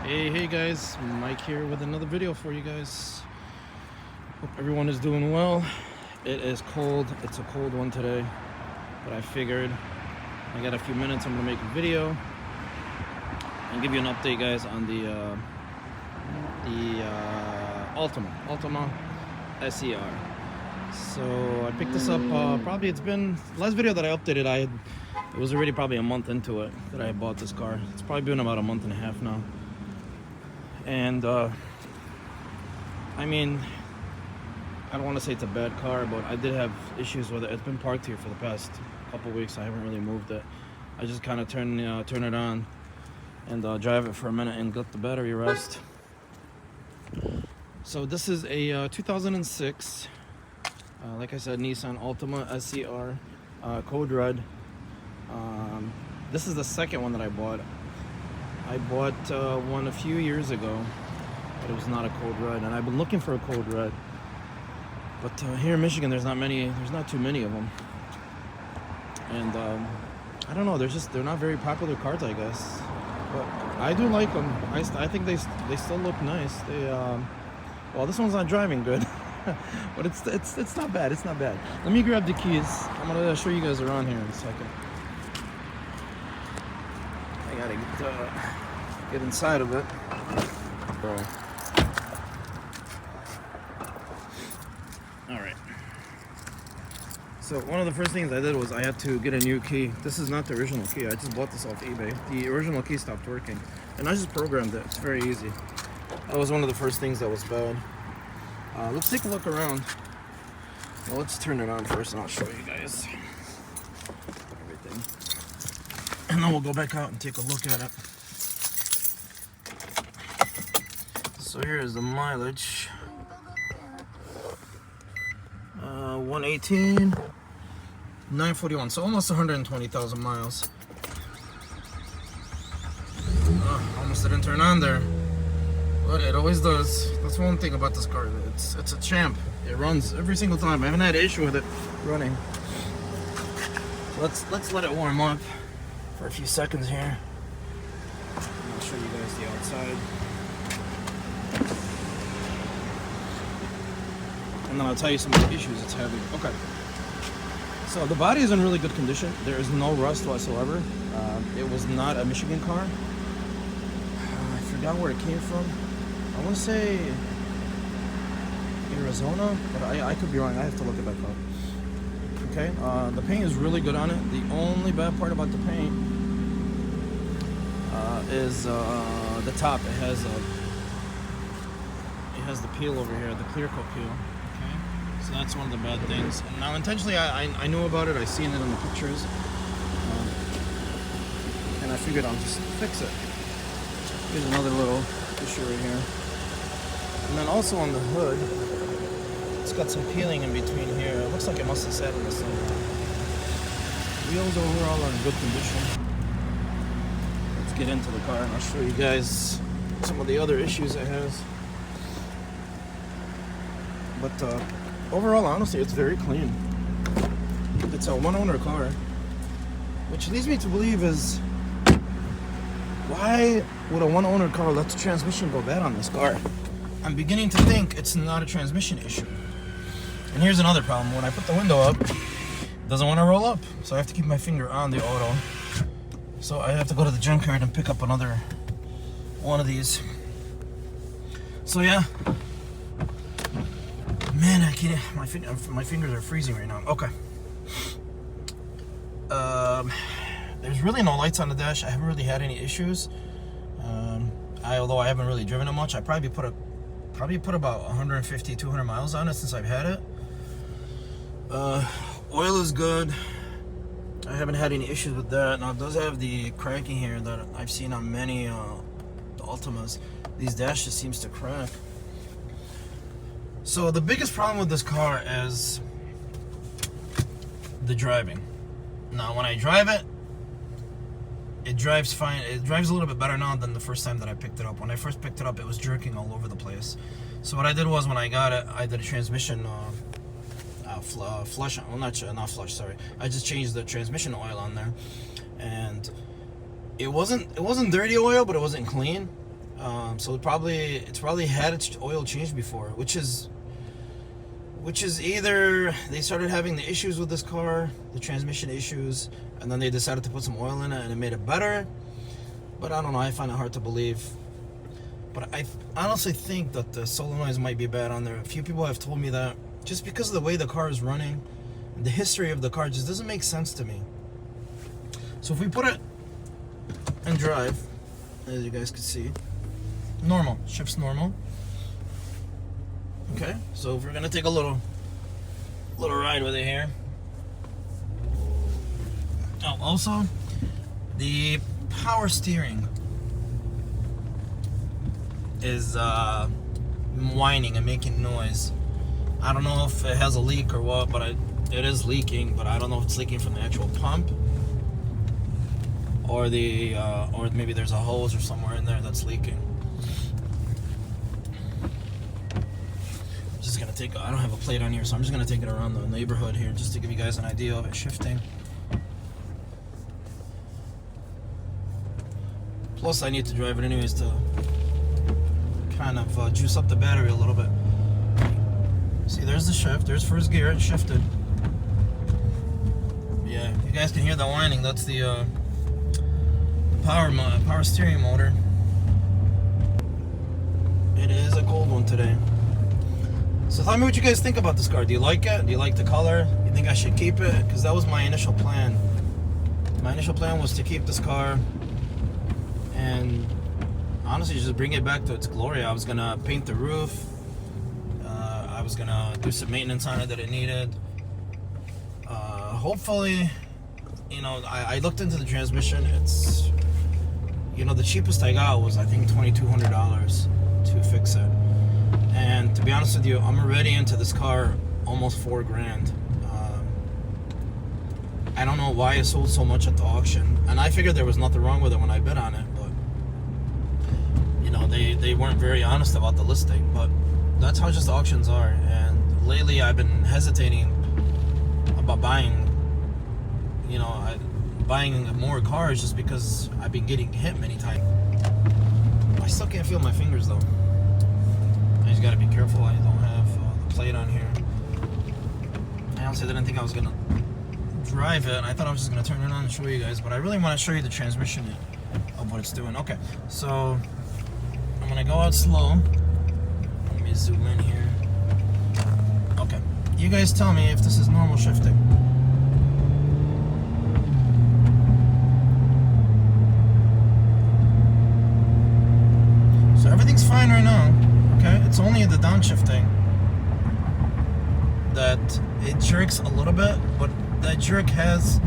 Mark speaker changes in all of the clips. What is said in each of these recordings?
Speaker 1: Hey guys, Mike here with another video for you guys. Hope everyone is doing well. It is cold. It's a cold one today, but I figured I got a few minutes. I'm gonna make a video and give you an update, guys, on the Altima SER. So I picked this up. Probably it's been last video that I updated. It was already probably a month into it that I bought this car. It's probably been about a month and a half now. And I mean, I don't want to say it's a bad car, but I did have issues with it. It's been parked here for the past couple weeks. I haven't really moved it. I just kind of turn it on and drive it for a minute and let the battery rest. So this is a 2006, like I said, Nissan Altima SER, code red. This is the second one that I bought. I bought one a few years ago, but it was not a code red, and I've been looking for a code red. But here in Michigan, there's not too many of them, and I don't know. They're not very popular cars, I guess. But I do like them. I think they still look nice. Well, this one's not driving good, but it's not bad. It's not bad. Let me grab the keys. I'm gonna show you guys around here in a second. I gotta get inside of it. Bro. Alright. So one of the first things I did was I had to get a new key. This is not the original key. I just bought this off eBay. The original key stopped working, and I just programmed it. It's very easy. That was one of the first things that was bad. Let's take a look around. Well, let's turn it on first, and I'll show you guys everything. And then we'll go back out and take a look at it. So here is the mileage. 118, 941, so almost 120,000 miles. Almost didn't turn on there, but it always does. That's one thing about this car. It's a champ. It runs every single time. I haven't had an issue with it running. So let's let it warm up for a few seconds here. I'll show you guys the outside. And then I'll tell you some of the issues it's having. Okay. So the body is in really good condition. There is no rust whatsoever. It was not a Michigan car. I forgot where it came from. I want to say Arizona, but I could be wrong. I have to look it back up. Okay. The paint is really good on it. The only bad part about the paint is the top. It has the peel over here, the clear coat peel. So that's one of the bad things. And now intentionally, I knew about it. I seen it in the pictures, and I figured I'll just fix it. Here's another little issue right here. And then also on the hood, it's got some peeling in between here. It looks like it must have sat in the sun. Wheels overall are in good condition. Let's get into the car and I'll show you guys some of the other issues it has. But overall, honestly, it's very clean. It's a one-owner car, which leads me to believe is, why would a one-owner car let the transmission go bad on this car? I'm beginning to think it's not a transmission issue. And here's another problem. When I put the window up, it doesn't want to roll up. So I have to keep my finger on the auto. So I have to go to the junkyard and pick up another one of these. So yeah. Man, I can't. My fingers are freezing right now. Okay. There's really no lights on the dash. I haven't really had any issues. Although I haven't really driven it much, I probably put about 150, 200 miles on it since I've had it. Oil is good. I haven't had any issues with that. Now it does have the cracking here that I've seen on many the Altimas. These dashes seems to crack. So the biggest problem with this car is the driving. Now when I drive it, it drives fine. It drives a little bit better now than the first time that I picked it up. When I first picked it up, it was jerking all over the place. So what I did was, when I got it, I did a transmission flush. Well, not flush. Sorry. I just changed the transmission oil on there, and it wasn't dirty oil, but it wasn't clean. So it's probably had its oil changed before, which is either they started having the issues with this car, the transmission issues, and then they decided to put some oil in it and it made it better. But I don't know, I find it hard to believe. But I honestly think that the solenoids might be bad on there. A few people have told me that just because of the way the car is running, the history of the car just doesn't make sense to me. So if we put it in drive, as you guys can see, normal, shifts normal. Okay, so if we're gonna take a little ride with it here. Oh, also, the power steering is whining and making noise. I don't know if it has a leak or what, but it is leaking. But I don't know if it's leaking from the actual pump or or maybe there's a hose or somewhere in there that's leaking. I'm just gonna take. I don't have a plate on here, so I'm just gonna take it around the neighborhood here just to give you guys an idea of it shifting. Plus, I need to drive it anyways to kind of juice up the battery a little bit. See, there's the shift. There's first gear. It shifted. Yeah, you guys can hear the whining. That's the power steering motor. It is a cold one today. So tell me what you guys think about this car. Do you like it? Do you like the color? You think I should keep it? Because that was my initial plan. My initial plan was to keep this car and honestly just bring it back to its glory. I was gonna paint the roof. I was gonna do some maintenance on it that it needed. Hopefully, you know, I looked into the transmission. It's, you know, the cheapest I got was I think $2,200 to fix it. And to be honest with you, I'm already into this car almost $4,000. I don't know why it sold so much at the auction, and I figured there was nothing wrong with it when I bid on it, but you know, they weren't very honest about the listing. But that's how just auctions are. And lately I've been hesitating about buying, you know, buying more cars just because I've been getting hit many times. I still can't feel my fingers though. I just gotta be careful. I don't have the plate on here. I honestly didn't think I was gonna drive it. I thought I was just gonna turn it on and show you guys, but I really want to show you the transmission of what it's doing. Okay, so I'm gonna go out slow. Let me zoom in here. Okay, you guys tell me if this is normal shifting. So everything's fine right now. Okay, it's only the downshifting that it jerks a little bit, but that jerk has,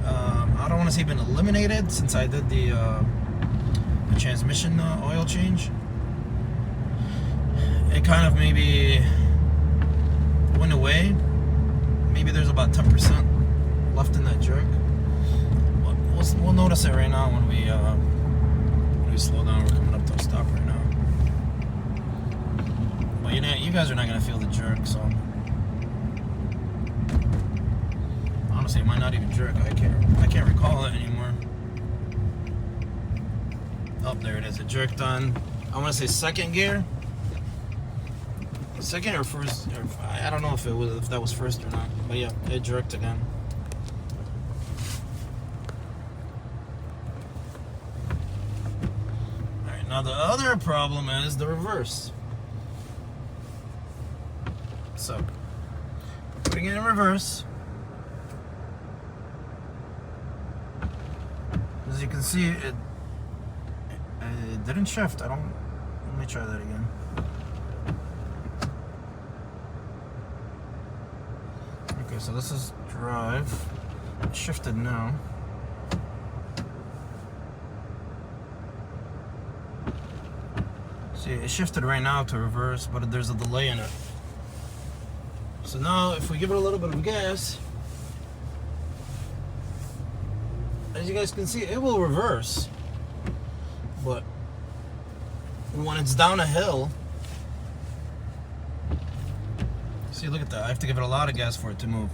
Speaker 1: I don't want to say been eliminated since I did the transmission oil change. It kind of maybe went away. Maybe there's about 10% left in that jerk. But we'll notice it right now when we slow down. We're coming up to a stop right now. But you guys are not gonna feel the jerk, so. Honestly, it might not even jerk. I can't recall it anymore. Oh, there it is. It jerked on, I want to say second gear. Second or first? Or, I don't know if that was first or not. But yeah, it jerked again. All right. Now the other problem is the reverse. So, putting it in reverse. As you can see, it didn't shift. Let me try that again. Okay, so this is drive. It shifted now. See, it shifted right now to reverse, but there's a delay in it. So now, if we give it a little bit of gas, as you guys can see, it will reverse. But when it's down a hill, see, look at that. I have to give it a lot of gas for it to move.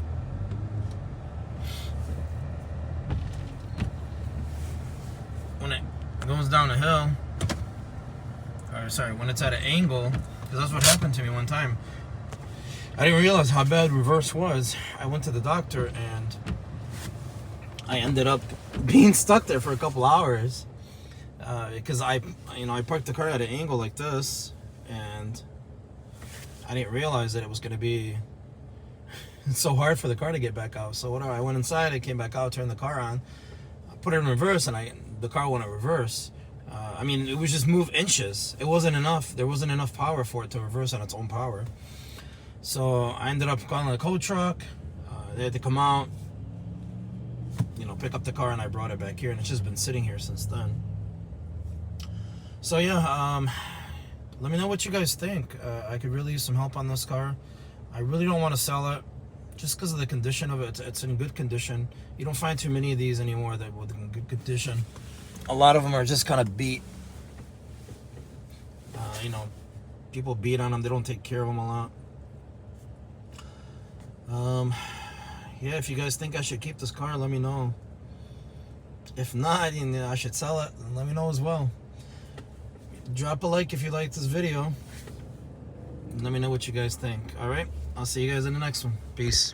Speaker 1: When it goes down a hill, or sorry, when it's at an angle, because that's what happened to me one time. I didn't realize how bad reverse was. I went to the doctor and I ended up being stuck there for a couple hours because I parked the car at an angle like this, and I didn't realize that it was going to be so hard for the car to get back out. So whatever, I went inside, I came back out, turned the car on, I put it in reverse, and the car went in reverse. I mean, it was just move inches. It wasn't enough. There wasn't enough power for it to reverse on its own power. So I ended up calling a tow truck. They had to come out, pick up the car, and I brought it back here, and it's just been sitting here since then. So yeah, let me know what you guys think. I could really use some help on this car. I really don't want to sell it just because of the condition of it. It's in good condition. You don't find too many of these anymore that with in good condition. A lot of them are just kind of beat. People beat on them. They don't take care of them a lot. Yeah, if you guys think I should keep this car, let me know. If not, I should sell it, then let me know as well. Drop a like if you like this video. Let me know what you guys think. Alright, I'll see you guys in the next one. Peace.